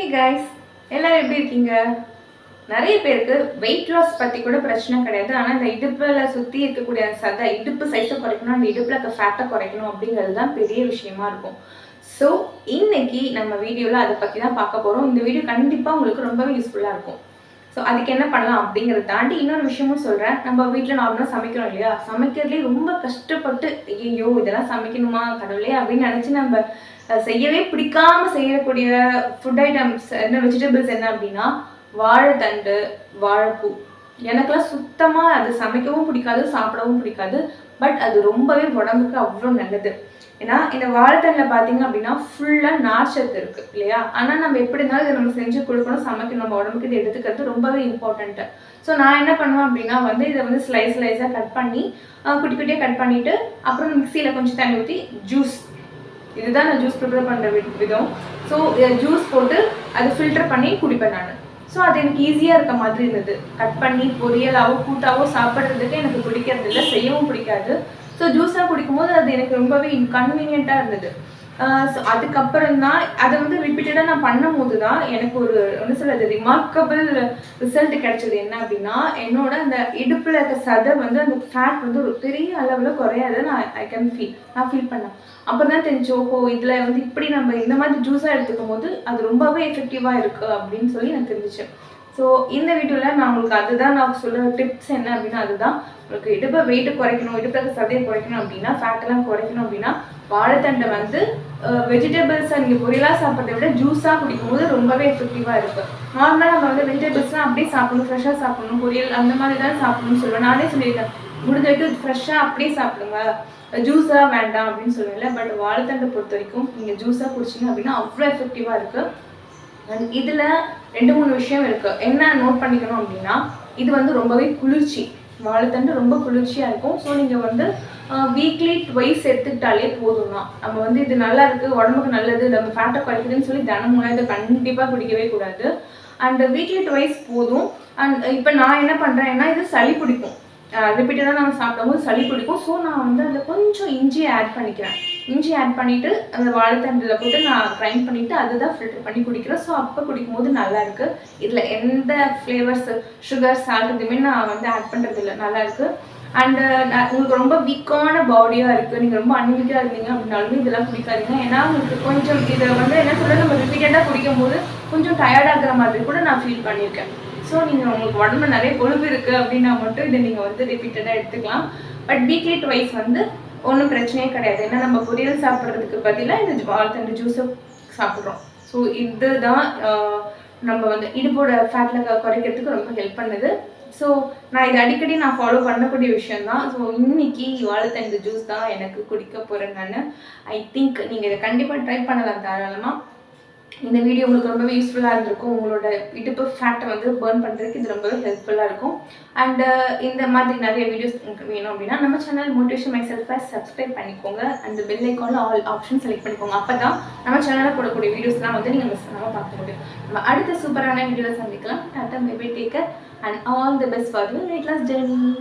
Hey guys, எல்லாரும் எப்படி இருக்கீங்க? நிறைய பேருக்கு வெயிட் லாஸ் பற்றி கூட பிரச்சனை கிடையாது. ஆனால் இந்த இடுப்பில் சுற்றி இருக்கக்கூடிய அந்த சதை இடுப்பு சைஸை குறைக்கணும், அந்த இடுப்பில் இருக்க ஃபேட்டை குறைக்கணும் அப்படிங்கிறது தான் பெரிய விஷயமா இருக்கும். ஸோ இன்னைக்கு நம்ம வீடியோவில் அதை பற்றி தான் பார்க்க போகிறோம். இந்த வீடியோ கண்டிப்பாக உங்களுக்கு ரொம்பவே யூஸ்ஃபுல்லாக இருக்கும். ஸோ அதுக்கு என்ன பண்ணலாம் அப்படிங்கிறத தாண்டி இன்னொரு விஷயமும் சொல்கிறேன். நம்ம வீட்டில் நார்மலாக சமைக்கிறோம் இல்லையா, சமைக்கிறதுலேயே ரொம்ப கஷ்டப்பட்டு ஐயோ இதெல்லாம் சமைக்கணுமா கடவுளே அப்படின்னு நினச்சி நம்ம செய்யவே பிடிக்காம செய்யக்கூடிய ஃபுட் ஐட்டம்ஸ் என்ன, வெஜிடபிள்ஸ் என்ன அப்படின்னா வாழைத்தண்டு, வாழைப்பூ. எனக்கெல்லாம் சுத்தமாக அது சமைக்கவும் பிடிக்காது, சாப்பிடவும் பிடிக்காது. பட் அது ரொம்பவே உடம்புக்கு அவ்வளோ நல்லது. ஏன்னா இந்த வாழைத்தண்டில் பார்த்தீங்க அப்படின்னா ஃபுல்லாக நார்ச்சத்து இருக்குது இல்லையா. ஆனால் நம்ம எப்படி இருந்தாலும் இதை நம்ம செஞ்சு கொடுக்கணும், சமைக்கணும், நம்ம உடம்புக்கு இதை எடுத்துக்கிறது ரொம்பவே இம்பார்ட்டண்ட்டு. ஸோ நான் என்ன பண்ணுவேன் அப்படின்னா இதை ஸ்லைஸாக கட் பண்ணி குட்டி குட்டியாக கட் பண்ணிவிட்டு அப்புறம் மிக்சியில் கொஞ்சம் தண்ணி ஊற்றி ஜூஸ், இதுதான் நான் ஜூஸ் ப்ரிப்பேர் பண்ணுற விதம். ஸோ ஜூஸ் போட்டு அதை ஃபில்டர் பண்ணி குடிப்பேன் நான். ஸோ அது எனக்கு ஈஸியாக இருக்க மாதிரி இருந்தது. கட் பண்ணி பொரியலாவோ கூட்டாவோ சாப்பிட்றதுக்கு எனக்கு பிடிக்கிறது இல்லை, செய்யவும் பிடிக்காது. ஸோ ஜூஸாக குடிக்கும்போது அது எனக்கு ரொம்பவே இன்கன்வீனியண்ட்டாக இருந்தது. ஸோ அதுக்கப்புறம் தான் அதை ரிப்பீட்டடாக நான் பண்ணும் போது தான் எனக்கு ஒரு என்ன சொல்கிறது ரிமார்க்கபிள் ரிசல்ட் கிடைச்சது. என்ன அப்படின்னா என்னோட அந்த இடுப்பில் இருக்க சதை அந்த ஃபேட் ஒரு பெரிய அளவில் குறையாத நான் ஃபீல் பண்ணேன். அப்புறம் தான் தெரிஞ்சு ஓஹோ இதில் இப்படி நம்ம இந்த மாதிரி ஜூஸாக எடுத்துக்கும் போது அது ரொம்பவே எஃபெக்டிவாக இருக்குது அப்படின்னு சொல்லி எனக்கு தெரிஞ்சிச்சு. ஸோ இந்த வீடியோவில் நான் உங்களுக்கு அதுதான் நான் சொல்கிற டிப்ஸ் என்ன அப்படின்னா அதுதான் உங்களுக்கு இடுப்பை வெயிட்டு குறைக்கணும், இடுப்பில் சதையை குறைக்கணும் அப்படின்னா, ஃபேட்டெல்லாம் குறைக்கணும் அப்படின்னா வாழைத்தண்டை வெஜிடபிள்ஸை நீங்கள் பொரியலாக சாப்பிட்றத விட ஜூஸாக குடிக்கும்போது ரொம்பவே எஃபெக்டிவாக இருக்குது. நார்மலாக நம்ம வெஜிடபிள்ஸ்லாம் அப்படியே சாப்பிடணும், ஃப்ரெஷ்ஷாக சாப்பிடணும், பொரியல் அந்த மாதிரி தான் சாப்பிடணும்னு சொல்லுவேன். நானே சொல்லியிருக்கேன் முடிஞ்ச வரைக்கும் ஃப்ரெஷ்ஷாக அப்படியே சாப்பிடுங்க, ஜூஸாக வேண்டாம் அப்படின்னு சொல்லுவேன்ல. பட் வாழைத்தண்டை பொறுத்த வரைக்கும் நீங்கள் ஜூஸாக குடிச்சிங்க அப்படின்னா அவ்வளோ எஃபெக்டிவாக இருக்குது. அண்ட் இதில் 2-3 விஷயம் இருக்குது. என்ன நோட் பண்ணிக்கணும் அப்படின்னா இது ரொம்பவே குளிர்ச்சி, வாழைத்தண்டு ரொம்ப குளிர்ச்சியாக இருக்கும். ஸோ நீங்கள் வீக்லி ட்வைஸ் எடுத்துக்கிட்டாலே போதும் தான். நம்ம இது நல்லா இருக்குது, உடம்புக்கு நல்லது, நம்ம ஃபேட்டை குறைக்குதுன்னு சொல்லி தினமும் இதை கண்டிப்பாக குடிக்கவே கூடாது. அண்ட் வீக்லி ட்வைஸ் போதும். அண்ட் இப்போ நான் என்ன பண்ணுறேன்னா இது சளி பிடிக்கும், ரிப்பீட்டடாக நம்ம சாப்பிடும்போது சளி பிடிக்கும். ஸோ நான் அதில் கொஞ்சம் இஞ்சி ஆட் பண்ணிக்கிறேன். இஞ்சி ஆட் பண்ணிவிட்டு அந்த வாழைத்தண்டில் போட்டு நான் கிரைண்ட் பண்ணிவிட்டு அதுதான் ஃபில்டர் பண்ணி குடிக்கிறேன். ஸோ அப்போ குடிக்கும்போது நல்லா இருக்குது. இதில் எந்த ஃப்ளேவர்ஸ், சுகர், சால்ட் எதுவுமே நான் ஆட் பண்ணுறது இல்லை, நல்லா இருக்குது. அண்டு உங்களுக்கு ரொம்ப வீக்கான பாடியாக இருக்குது, நீங்கள் ரொம்ப அன்வீக்காக இருந்தீங்க அப்படின்னாலுமே இதெல்லாம் குடிக்காதீங்க. ஏன்னா உங்களுக்கு கொஞ்சம் இதை என்ன சொல்கிறது நம்ம ரிப்பீட்டடாக குடிக்கும்போது கொஞ்சம் டயர்டாகிற மாதிரி கூட நான் ஃபீல் பண்ணியிருக்கேன். ஸோ நீங்கள் உங்களுக்கு உடம்புல நிறைய கொழுப்பு இருக்குது அப்படின்னா மட்டும் இதை நீங்கள் ரிப்பீட்டடாக எடுத்துக்கலாம். பட் வீக்லி ட்வைஸ் ஒன்றும் பிரச்சனையே கிடையாது. ஏன்னா நம்ம பொரியல் சாப்பிட்றதுக்கு பதிலாக இந்த வாழைத்தண்டு ஜூஸை சாப்பிட்றோம். ஸோ இதுதான் நம்ம இடுப்போட ஃபேட்டில் குறைக்கிறதுக்கு ரொம்ப ஹெல்ப் பண்ணுது. ஸோ நான் இதை அடிக்கடி ஃபாலோ பண்ணக்கூடிய விஷயந்தான். ஸோ இன்னைக்கு வாழைத்தண்டு ஜூஸ் தான் எனக்கு குடிக்க போகிறேன் நான். ஐ திங்க் நீங்கள் இதை கண்டிப்பாக ட்ரை பண்ணலாம் தாராளமாக. இந்த வீடியோ உங்களுக்கு ரொம்பவே யூஸ்ஃபுல்லாக இருந்திருக்கும். உங்களோட இடுப்பு ஃபேட்டை பர்ன் பண்ணுறதுக்கு இது ரொம்பவே ஹெல்ப்ஃபுல்லாக இருக்கும். அண்டு இந்த மாதிரி நிறைய வீடியோஸ் உங்களுக்கு வேணும் அப்படின்னா நம்ம சேனல் மோட்டிவேஷன் மை செல்ஃபை சப்ஸ்கிரைப் பண்ணிக்கோங்க. அந்த பெல் ஐக்கானில் ஆல் ஆப்ஷன் செலக்ட் பண்ணிக்கோங்க. அப்போ தான் நம்ம சேனலில் போடக்கூடிய வீடியோஸ்லாம் நீங்கள் மிஸ் பண்ணாமல் பார்க்க முடியும். நம்ம அடுத்த சூப்பரான வீடியோவில் சந்திக்கலாம். Tata, bye bye, take care and all the best for your weight loss journey.